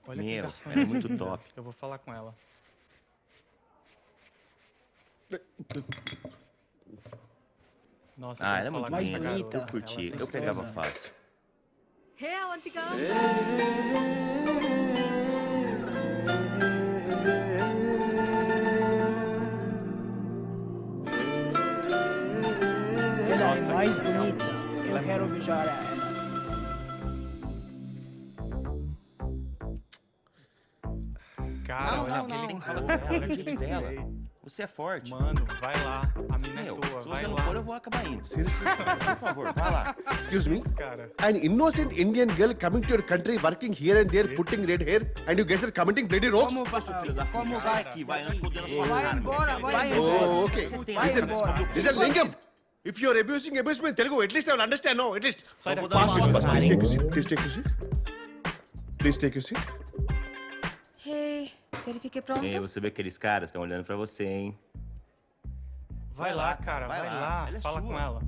Olha que Meu, garçom é muito linda. top. Eu vou falar com ela. Nossa, eu Ah, tenho ela é que falar muito com essa linda. garota. Eu curti. Ela é Eu pegava gostosa. fácil. Hey, Avantika. Ela é Nossa, mais que legal. bonita. Ela Eu é quero muito beijar ela. Cara, Não, olha não, aquele não. Tem que cara falar com ela, olha do aquele jeito dela. jeito. Você é forte. Mano, vai lá. A mina é Meu, tua, se vai você não lá. for, eu vou acabar indo. Seriously? Por favor, vai lá. Excuse me? Esse cara. An innocent Indian girl coming to your country, working here and there, putting red hair, and you guys are commenting bloody rocks? Como vai? Filho da Como puta, vai? sai daqui, vai, antes que eu dê na sua Vai cara. embora, vai Oh, embora. okay. Vai Listen, embora. listen, Lingam. If you are abusing me in Telugu, at least I will understand, no? At least. Sai daqui. Pass this, pass. Please take your seat. Please take your seat. Please take your seat. Hey, verifique pronto. Ei, você vê aqueles caras estão olhando pra você, hein? Vai lá, cara, vai lá. Ela é Fala sua. com ela.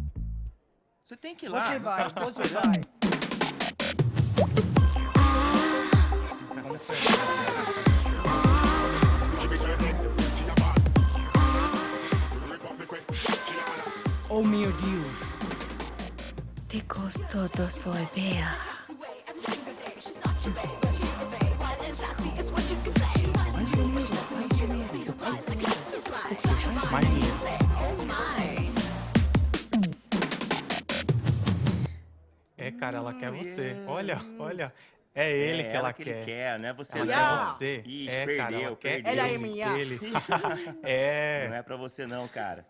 Você tem que ir lá. Você o vai, cara tá você esperando. vai. Como foi? Oh meu Deus. Te gostou do soy bea. Mais linda. É, cara, ela quer você. Olha, olha. É ele que ela que quer. ele quer, não é você Ela não. quer você. Ixi, É, cara, ela quer perdeu. Ela é ele, minha. ele. Não É. é pra você não, cara.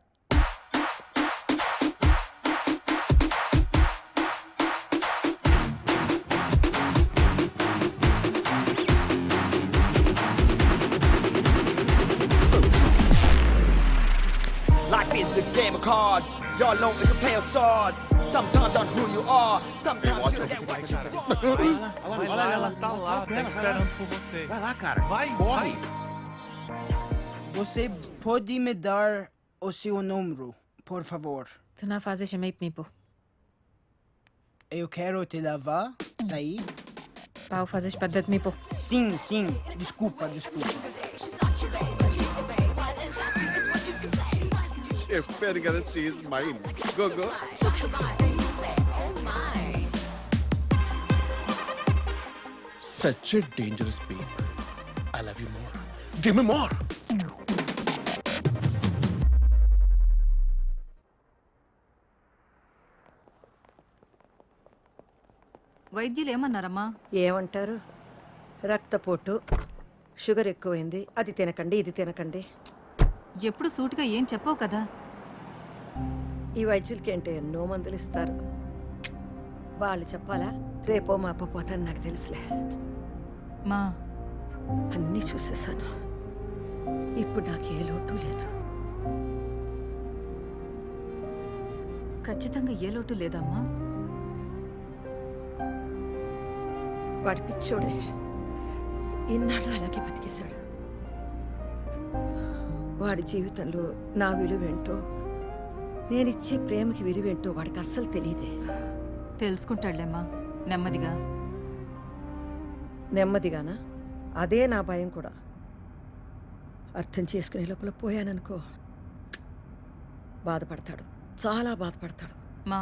Life is a game of cards. Y'all know it's a play of swords. Sometimes on who you are. Sometimes you get what you want. Vai lá, ela tá lá, tá esperando por você. Vai lá, cara. Vai, corre. Você pode me dar o seu número, por favor? Tu não fazes chamei mipo. Eu quero te levar, sair. Pau fazes para mipo. Sim, sim. Desculpa, desculpa. You're very good. She is mine. Go, go. Such a dangerous babe. I love you more. Give me more. వైద్యులు ఏమన్నారమ్మా? ఏమంటారు? రక్తపోటు, sugar ఎక్కువైంది, అది తినకండి, ఇది తినకండి. ఎప్పుడు సూటిగా ఏం చెప్పవు కదా. ఈ వైద్యులకి అంటే ఎన్నో మందులు ఇస్తారు. వాళ్ళు చెప్పాలా? రేపో మాపో పోతాను, నాకు తెలుసులే. మా అన్నీ చూసేసాను. ఇప్పుడు నాకు ఏ లోటు లేదు. ఖచ్చితంగా ఏ లోటు లేదమ్మా. వాడి పిచ్చోడే ఇన్నాళ్ళు అలాగే బతికేశాడు. వాడి జీవితంలో నా విలువేంటో, నేనిచ్చే ప్రేమకి విలువేంటో వాడికి అస్సలు తెలియదే. తెలుసుకుంటాడులేమ్మా నెమ్మదిగా. నెమ్మదిగానా? అదే నా భయం కూడా. అర్థం చేసుకునే లోపల పోయాననుకో, బాధపడతాడు, చాలా బాధపడతాడు. మా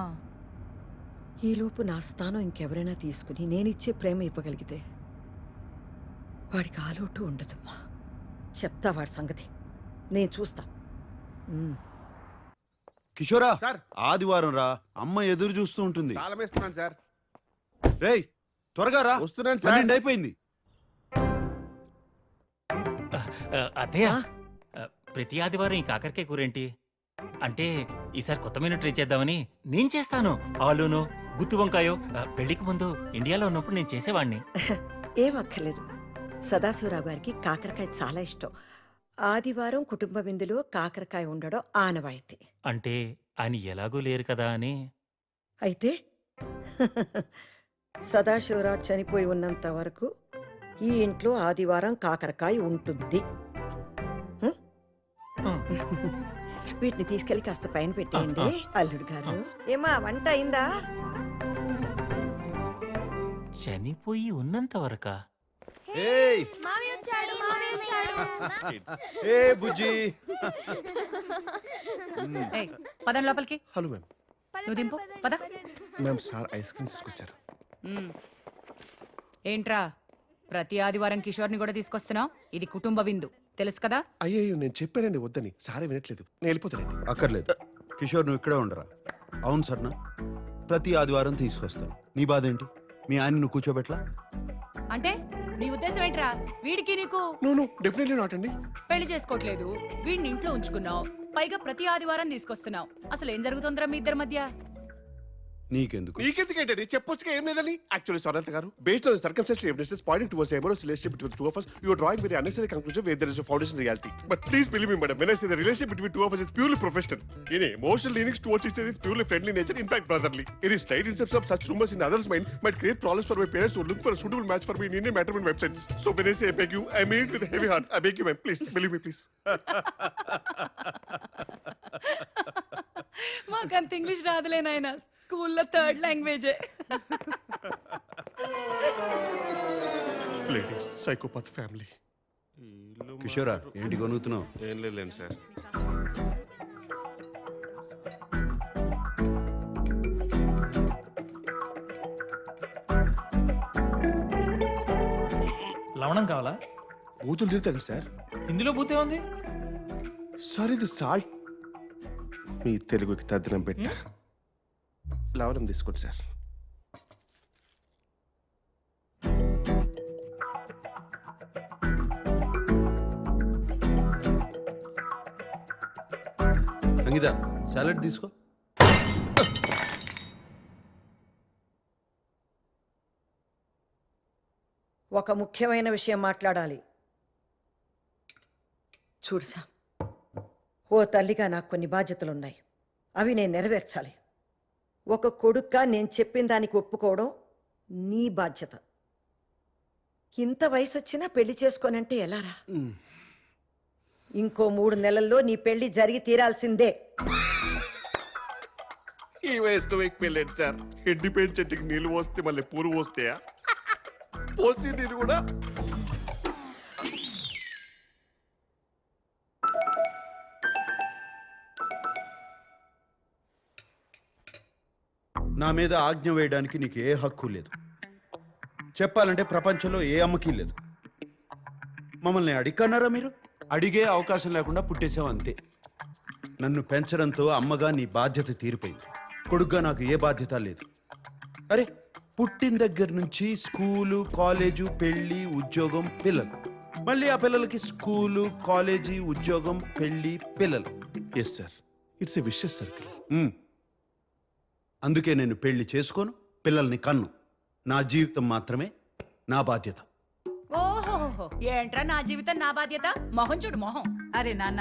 ఈలోపు నా స్థానం ఇంకెవరైనా తీసుకుని నేనిచ్చే ప్రేమ ఇవ్వగలిగితే వాడికి ఆలోటు ఉండదమ్మా. చెప్తా వాడి సంగతి, నేను చూస్తా. కిషోరా, సార్. ఆదివారం రా, అమ్మ ఎదురు చూస్తూ ఉంటుంది. తాళం వేస్తున్నాను సార్. రేయ్ త్వరగా రా, వస్తున్నాను సార్. 12 అయిపోయింది. అదే ప్రతి ఆదివారం ఈ కాకరకాయ కూరేంటి అంటే ఈసారి కొత్త మెనూ ట్రై చేద్దామని నేను చేస్తాను. ఆలూను గుత్తి వంకాయో పెళ్లికి ముందు ఇండియాలో ఉన్నప్పుడు నేను చేసేవాడిని. ఏం అక్కర్లేదు. సదాశివరావు గారికి కాకరకాయ చాలా ఇష్టం. ఆదివారం కుటుంబ విందులో కాకరకాయ ఉండడం ఆనవాయితీ. అంటే ఆయన ఎలాగూ లేరు కదా అని. అయితే సదాశివరావు చనిపోయి ఉన్నంత వరకు ఈ ఇంట్లో ఆదివారం కాకరకాయ ఉంటుంది. వీటిని తీసుకెళ్లి కాస్త పైన పెట్టేయండి. అల్లుడు గారు, ఏమా వంట అయిందా? చనిపోయి ఉన్నంత వరకా? ఏయ్ ఏ బుజ్జి. ఏయ్, పదండి లోపలికి. Hello ma'am. నువ్వు దింపు పద. మ్యామ్ సార్ ఐస్ క్రీమ్ తీసుకొచ్చారు. ఏంట్రా ప్రతి ఆదివారం కిషోర్ని కూడా తీసుకొస్తున్నావు? ఇది కుటుంబ విందు, తెలుసు కదా? అయ్యో నేను చెప్పానండి వద్దని, సారే వినట్లేదు. నేను వెళ్ళిపోతానండి. అక్కర్లేదు కిషోర్, నువ్వు ఇక్కడే ఉండరా. అవును సర్నా, ప్రతి ఆదివారం తీసుకొస్తాను. నీ బాధ ఏంటి? మీ ఆయన నువ్వు కూర్చోబెట్లా? అంటే నీ ఉద్దేశం ఏంట్రా? వీడికి నీకు నో డెఫినెట్లీ నాట్ అండి. పెళ్లి చేసుకోవట్లేదు, వీడిని ఇంట్లో ఉంచుకున్నావు, పైగా ప్రతి ఆదివారం తీసుకొస్తున్నావు. అసలు ఏం జరుగుతుందిరా మీ ఇద్దరి మధ్య? నీకెందుకు? నీకెందుకేంటండి? చెప్పొచ్చుగా ఏం లేదని. యాక్చువల్లీ సొరంత గారు, based on circumstantial evidences pointing towards amorous relationship between the two of us, you are drawing very unnecessary conclusion where there is a foundation reality. But please believe me, madam, when I say the relationship between two of us is purely professional. In emotional leanings towards each other is purely friendly nature, in fact brotherly. Any slight inception of such rumors in others' mind might create problems for my parents who look for a suitable match for me in Indian matrimony websites. So when I say I beg you, I mean it with a heavy heart. I beg you, ma'am, please believe me, please. మాకంత English రాదులే నాయనా, స్కూల్లో third లాంగ్వేజే. Ladies, psychopath family. కిషోరా, ఏంటి కొనుగుతున్నావు? ఏం లేదు sir. లవణం కావాలా? బూతులు తిడతాడు సార్. ఇందులో బూతే ఉంది. సార్ ఇది సాల్ట్. మీ తెలుగుకి తద్దినం పెట్ట. లవణం తీసుకోండి సార్. సంగీత, సాలడ్ తీసుకో. ఒక ముఖ్యమైన విషయం మాట్లాడాలి. చూడు సామ్, ఓ తల్లిగా నాకు కొన్ని బాధ్యతలున్నాయి. అవి నేను నెరవేర్చాలి. ఒక కొడుక్గా నేను చెప్పిన దానికి ఒప్పుకోవడం నీ బాధ్యత. ఇంత వయసు వచ్చినా పెళ్లి చేసుకోనంటే ఎలారా? ఇంకో 3 నెలల్లో నీ పెళ్లి జరిగి తీరాల్సిందే. ఈ వయసులో మీకు పెళ్ళండి సార్. ఎండిపోయిన చెట్టుకి నీళ్ళు పోస్తే మళ్ళీ పూలు పోస్తాయా? పోసి నేను కూడా నా మీద ఆజ్ఞ వేయడానికి నీకు ఏ హక్కు లేదు. చెప్పాలంటే ప్రపంచంలో ఏ అమ్మకీ లేదు. మమ్మల్ని అడిగన్నారా మీరు? అడిగే అవకాశం లేకుండా పుట్టేసావు అంతే. నన్ను పెంచడంతో అమ్మగా నీ బాధ్యత తీరిపోయింది. కొడుగ్గా నాకు ఏ బాధ్యత లేదు. అరే, పుట్టిన దగ్గర నుంచి స్కూలు, కాలేజు, పెళ్ళి, ఉద్యోగం, పిల్లలు. మళ్ళీ ఆ పిల్లలకి స్కూలు, కాలేజీ, ఉద్యోగం, పెళ్ళి, పిల్లలు. Yes sir, it's a vicious circle. అందుకే నేను పెళ్లి చేసుకోను, పిల్లల్ని కన్ను. నా జీవితం మాత్రమే నా బాధ్యత. ఓహో, ఏంట్రా నా జీవితం నా బాధ్యత? మొహం చూడు మొహం. అరే నాన్న,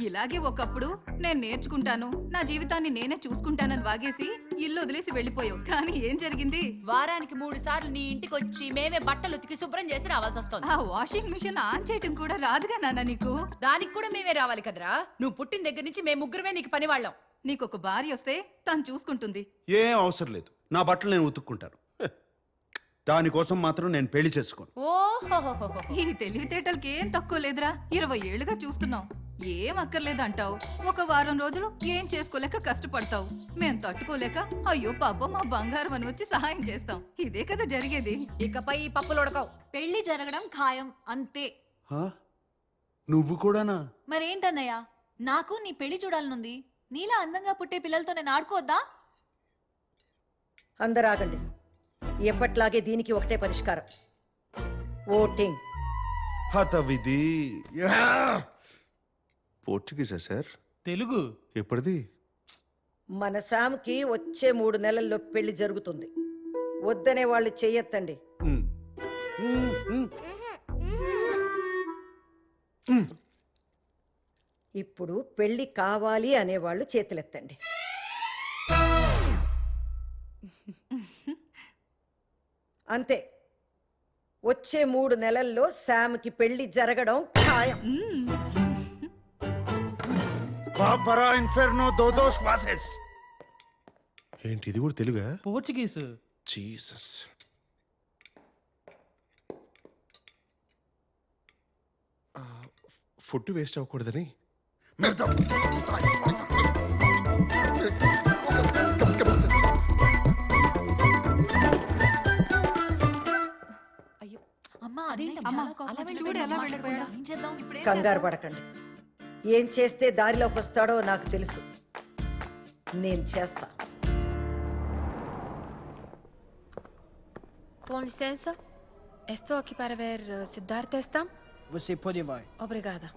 ఇలాగే ఒకప్పుడు నేను నేర్చుకుంటాను, నా జీవితాన్ని నేనే చూసుకుంటానని వాగేసి ఇల్లు వదిలేసి వెళ్ళిపోయావు. కానీ ఏం జరిగింది? వారానికి 3 సార్లు నీ ఇంటికి వచ్చి మేమే బట్టలు ఉతికి శుభ్రం చేసి రావాల్సి వస్తుంది. ఆ వాషింగ్ మిషన్ ఆన్ చేయటం కూడా రాదుగా నాన్న నీకు? దానికి కూడా మేమే రావాలి కదరా. నువ్వు పుట్టిన దగ్గర నుంచి మేము ముగ్గురమే నీకు పని వాళ్ళం. నీకొక భార్య వస్తే తను చూసుకుంటుంది. ఏం అవసరం లేదు, నా బట్టలు నేను ఉతుక్కుంటాను. దానికోసం మాత్రం నేను పెళ్లి చేసుకోను. ఓహో, ఈ తెలివితేటలకి ఏం తక్కువ లేదురా. 20 ఏళ్లుగా చూస్తున్నావు. ఏం అక్కర్లేదంటావు, ఒక వారం రోజులు ఏం చేసుకోలేక కష్టపడతావు. మేం తట్టుకోలేక అయ్యో పాప మా బంగారం అని వచ్చి సహాయం చేస్తాం. ఇదే కదా జరిగేది. ఇకపై ఈ పప్పులు ఉడకవు. పెళ్లి జరగడం ఖాయం అంతే. హా? నువ్వు కూడానా? మరేంటన్నయ్య, నాకు నీ పెళ్లి చూడాలనుంది. నీలా అందంగా పుట్టే పిల్లలతో నేను ఆడుకోవద్దా? అందరూ ఆగండి. ఎప్పట్లాగే దీనికి ఒకటే పరిష్కారం, ఓటింగ్. హత విధి. పోర్చుగీసా సార్? తెలుగు ఎప్పటిది? మన శామ్కి వచ్చే 3 నెలల్లో పెళ్లి జరుగుతుంది. వద్దనే వాళ్ళు చెయ్యొద్దండి. ఇప్పుడు పెళ్లి కావాలి అనేవాళ్ళు చేతులెత్తండి. అంతే. వచ్చే 3 నెలల్లో శామ్కి పెళ్లి జరగడం ఖాయం. పాపరా ఇన్ఫెర్నో దోదోస్ వాసెస్. ఏంటి ఇది కూడా తెలుగా? పోర్చుగీస్. జీసస్. ఫుడ్ వేస్ట్ అవ్వకూడదని అమ్మా చూడు ఎలా వెళ్ళిపోయాడు. ఏం చేద్దాం ఇప్పుడు? కంగారు పడకండి. ఏం చేస్తే దారిలోకి వస్తాడో నాకు తెలుసు. నేను చేస్తా. Com licença. Estou aqui para ver Siddhartha Estam. Você pode vai. Obrigada.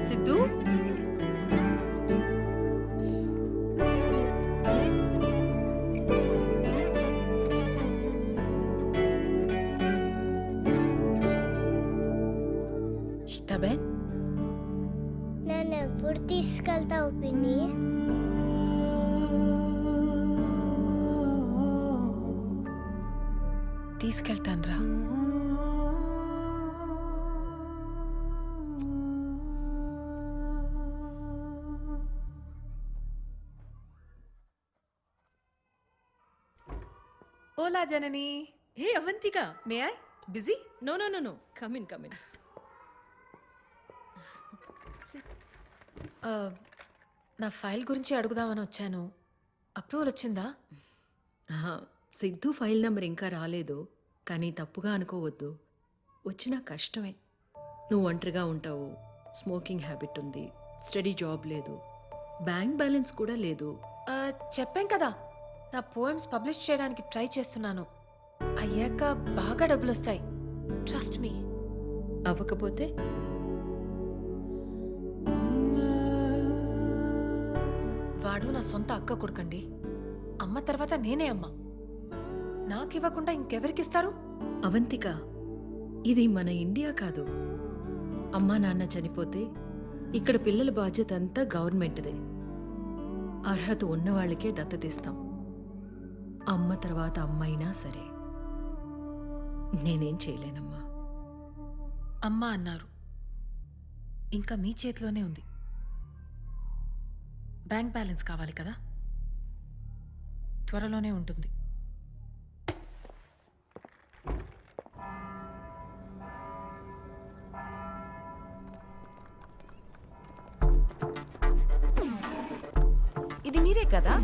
Sidhu? Está bem? నన్ను ఎప్పుడు తీసుకెళ్తావు పిన్ని? తీసుకెళ్తానురా. Hola Janani. Hey Avantika, may I? Busy? No no no no, come in come in. నా ఫైల్ గురించి అడుగుదామని వచ్చాను. అప్రూవల్ వచ్చిందా? సిద్ధు ఫైల్ నెంబర్ ఇంకా రాలేదు, కానీ తప్పుగా అనుకోవద్దు. వచ్చినా కష్టమే. నువ్వు ఒంటరిగా ఉంటావు, స్మోకింగ్ హ్యాబిట్ ఉంది, స్టడీ జాబ్ లేదు, బ్యాంక్ బ్యాలెన్స్ కూడా లేదు. చెప్పాం కదా, నా పోయమ్స్ పబ్లిష్ చేయడానికి ట్రై చేస్తున్నాను. అయ్యాక బాగా డబ్బులు వస్తాయి. Trust me. అవ్వకపోతే వాడు నా సొంత అక్క కొడుకండి. అమ్మ తర్వాత నేనే అమ్మ. నాకివ్వకుండా ఇంకెవరికిస్తారు? అవంతిక, ఇది మన ఇండియా కాదు. అమ్మా నాన్న చనిపోతే ఇక్కడ పిల్లల బాధ్యత అంతా గవర్నమెంట్దే. అర్హత ఉన్నవాళ్ళకే దత్తతిస్తాం. అమ్మ తర్వాత అమ్మైనా సరే. నేనేం చేయలేనమ్మా. అమ్మ అన్నారు, ఇంకా మీ చేతిలోనే ఉంది. బ్యాంక్ బ్యాలెన్స్ కావాలి కదా, త్వరలోనే ఉంటుంది. ఇది మీరే కదా?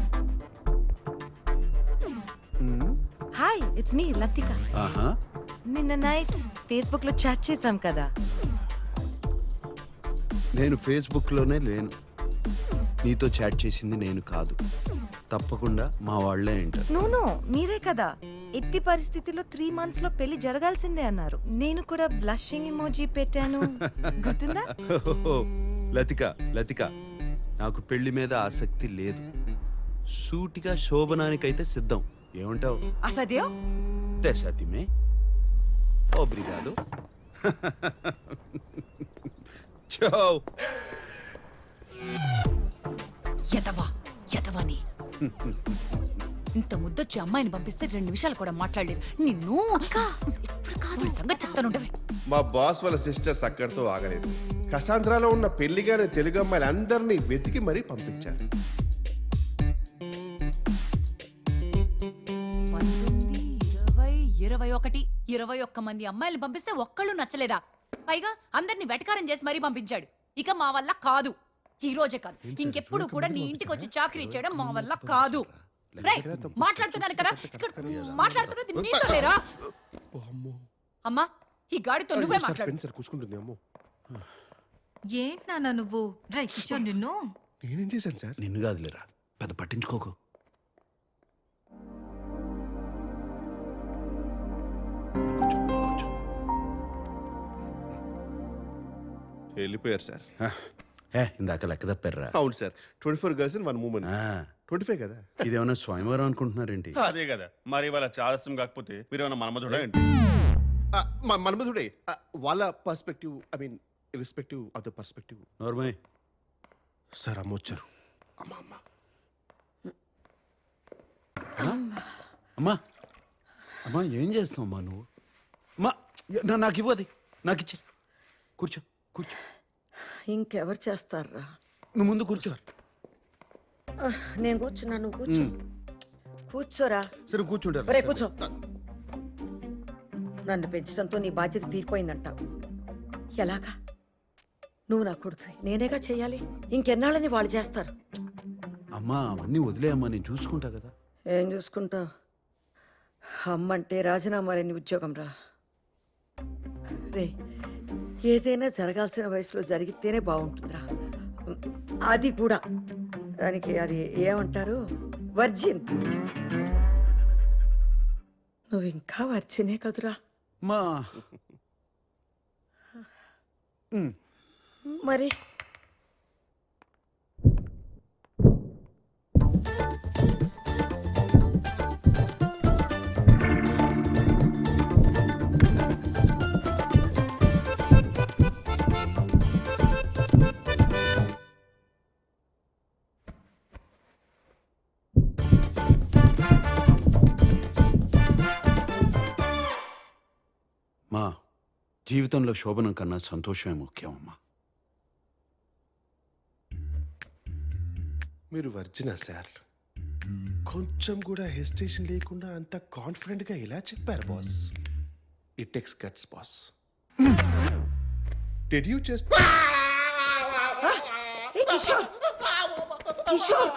Hi, it's me Latika. నిన్న నైట్ ఫేస్బుక్ లో చాట్ చేశాం కదా. నేను ఫేస్బుక్లోనే లేను. నీతో చాట్ చేసింది నేను కాదు. తప్పకుండా మా వాళ్ళే అంటారు. నో మీరే కదా. ఎట్టి పరిస్థితిలో 3 months లో పెళ్లి జరగాల్సిందే అన్నారు. నేను కూడా బ్లషింగ్ ఇమోజీ పెట్టాను, గుర్తుందా? లతిక, నాకు పెళ్లి మీద ఆసక్తి లేదు. సూటిగా శోభనానికైతే సిద్ధం. ఏమంటావు? అసదేవ్ తెసతిమే ఓబ్రిగాదో. చౌ. యదవని ఇంత ముద్దొచ్చి అమ్మాయిని పంపిస్తే 2 నిమిషాలు కూడా మాట్లాడలేదు. నిన్ను సంగతి చెప్తానుంటవే. మా బాస్ వాళ్ళ సిస్టర్స్ అక్కడితో ఆగలేదు. కసాంధ్రాలో ఉన్న పెళ్లిగానే తెలుగు అమ్మాయిలు అందరినీ వెతికి మరీ పంపించారు. 21 మంది అమ్మాయిలు పంపిస్తే ఒక్కళ్ళు నచ్చలేదా? పైగా అందరినీ వెటకారం చేసి మరీ పంపించాడు. ఇక మా వల్ల కాదు. ఈ రోజే కాదు, ఇంకెప్పుడు కూడా నీ ఇంటికి వచ్చి చాకరీ చేయడం మా వల్ల కాదు. మాట్లాడుతున్నాను కదా, మాట్లాడుతున్నది నీతో లేరా? అమ్మా, ఈ గాడితో నువ్వే మాట్లాడు. కూర్చుంటుంది. అమ్మో, ఏంటి నాన్న నువ్వు? డ్రై కిషోర్, నిన్ను నేనేం చేశాను సార్? నిన్ను కాదులేరా, పెద్ద పట్టించుకోకు. వెళ్ళిపోయారు సార్. ఇందాక లెక్క తప్పారా? అవును సార్. 24 girls and 1 women. 25 కదా. ఇదేమన్నా స్వయంవరం అనుకుంటున్నారేంటి? అదే కదా మరి. వాళ్ళ చాదస్యం కాకపోతే మీరేమన్నా మన్మధుడా ఏంటి? మన్మధుడే. వాళ్ళ perspective, I mean irrespective of the perspective. Normal sir అమ్మ వచ్చారు. అమ్మ అమ్మ అమ్మా అమ్మా ఏం చేస్తావు అమ్మా నువ్వు? అమ్మా నాకు ఇవ్వది, నాకు ఇచ్చే. కూర్చో కూర్చో. ఇంకెవరు చేస్తారా? నువ్వు ముందు కూర్చో. నేను కూర్చున్నా, నువ్వు కూర్చో. కూర్చోరా. సరే కూర్చుంటారు. ఒరే కూర్చో. నన్ను పెంచడంతో నీ బాధ్యత తీరిపోయిందంటావు. ఎలాగా? నువ్వు నా కొడుకు, నేనేగా చెయ్యాలి. ఇంకెన్నాళ్ళని వాళ్ళు చేస్తారు. అమ్మా అవన్నీ వదిలేయమ్మా, నేను చూసుకుంటా కదా. ఏం చూసుకుంటావు? అమ్మంటే రాజీనామా లేని ఉద్యోగం రా. రే, ఏదైనా జరగాల్సిన వయసులో జరిగితేనే బాగుంటుందిరా. అది కూడా దానికి అది ఏమంటారు, వర్జిన్. నువ్వు ఇంకా వర్జినే కదురా. మా మరి మా జీవితంలో శోభనం కన్నా సంతోషమే ముఖ్యం అమ్మా. మీరు వర్జినా సార్? కొంచెం కూడా హెసిటేషన్ లేకుండా అంత కాన్ఫిడెంట్గా ఎలా చెప్పారు boss? It takes guts boss. Did you just Kishore, Kishore,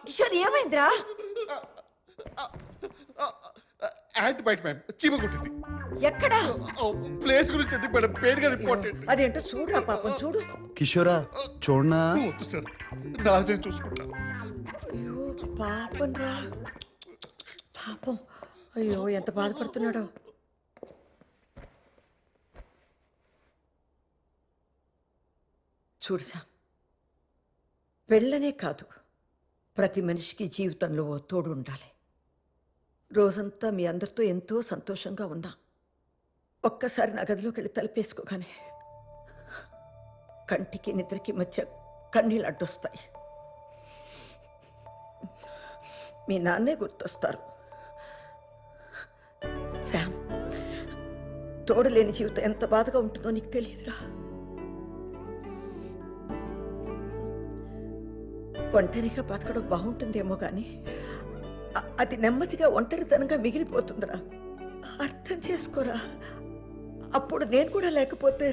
Kishore ఏమైందిరా? యాంట్ బైట్ మ్యామ్, చీమ కొట్టింది. ఎక్కడా? ప్లేస్ గురించి ఎందుకు మేడం? పేరు కదా ఇంపార్టెంట్. అదేంటో చూడురా పాపం, చూడు. కిషోరా చూడనా? వద్దు సార్, నాదే చూసుకుంటా. అయ్యో పాపం రా, పాపం. అయ్యో ఎంత బాధపడుతున్నాడో. చూడుసా, పెళ్ళనే కాదు, ప్రతి మనిషికి జీవితంలో ఓ తోడు ఉండాలి. రోజంతా మీ అందరితో ఎంతో సంతోషంగా ఉన్నా, ఒక్కసారి నా గదిలోకి వెళ్ళి తలుపేసుకోగానే కంటికి నిద్రకి మధ్య కన్నీళ్ళు అడ్డొస్తాయి. మీ నాన్నే గుర్తొస్తారు. శామ్, తోడు లేని జీవితం ఎంత బాధగా ఉంటుందో నీకు తెలియదురా. ఒంటరిగా బతకడం బాగుంటుందేమో కానీ అది నెమ్మదిగా ఒంటరితనంగా మిగిలిపోతుందిరా. అర్థం చేసుకోరా. అప్పుడు నేను కూడా లేకపోతే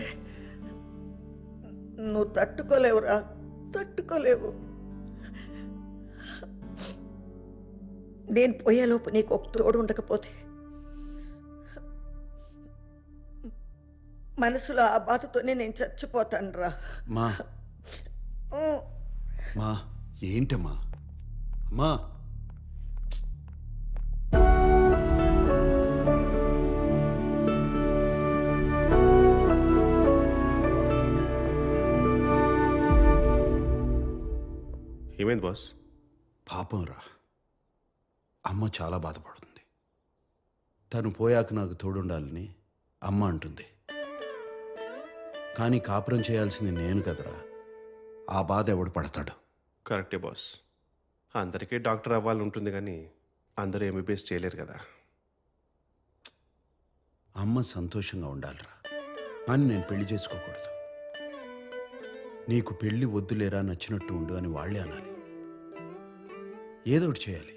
నువ్వు తట్టుకోలేవురా, తట్టుకోలేవు. నేను పోయేలోపు నీకు ఒక తోడు ఉండకపోతే మనసులో ఆ బాధతోనే నేను చచ్చిపోతాను రా. మా మా ఏంటమ్మా? అమ్మా ఏమైంది బాస్? పాపం రా, అమ్మ చాలా బాధపడుతుంది. తను పోయాక నాకు తోడుండాలని అమ్మ అంటుంది. కానీ కాపురం చేయాల్సింది నేను కదరా. ఆ బాధ ఎవడు పడతాడు? కరెక్టే బాస్. అందరికీ డాక్టర్ అవ్వాలని ఉంటుంది కానీ అందరూ ఎంబీబీఎస్ చేయలేరు కదా. అమ్మ సంతోషంగా ఉండాలిరా, అని నేను పెళ్లి చేసుకోకూడదు. నీకు పెళ్లి వద్దులేరా, నచ్చినట్టు ఉండు అని వాళ్ళే అనాలి. ఏదో ఒకటి చేయాలి.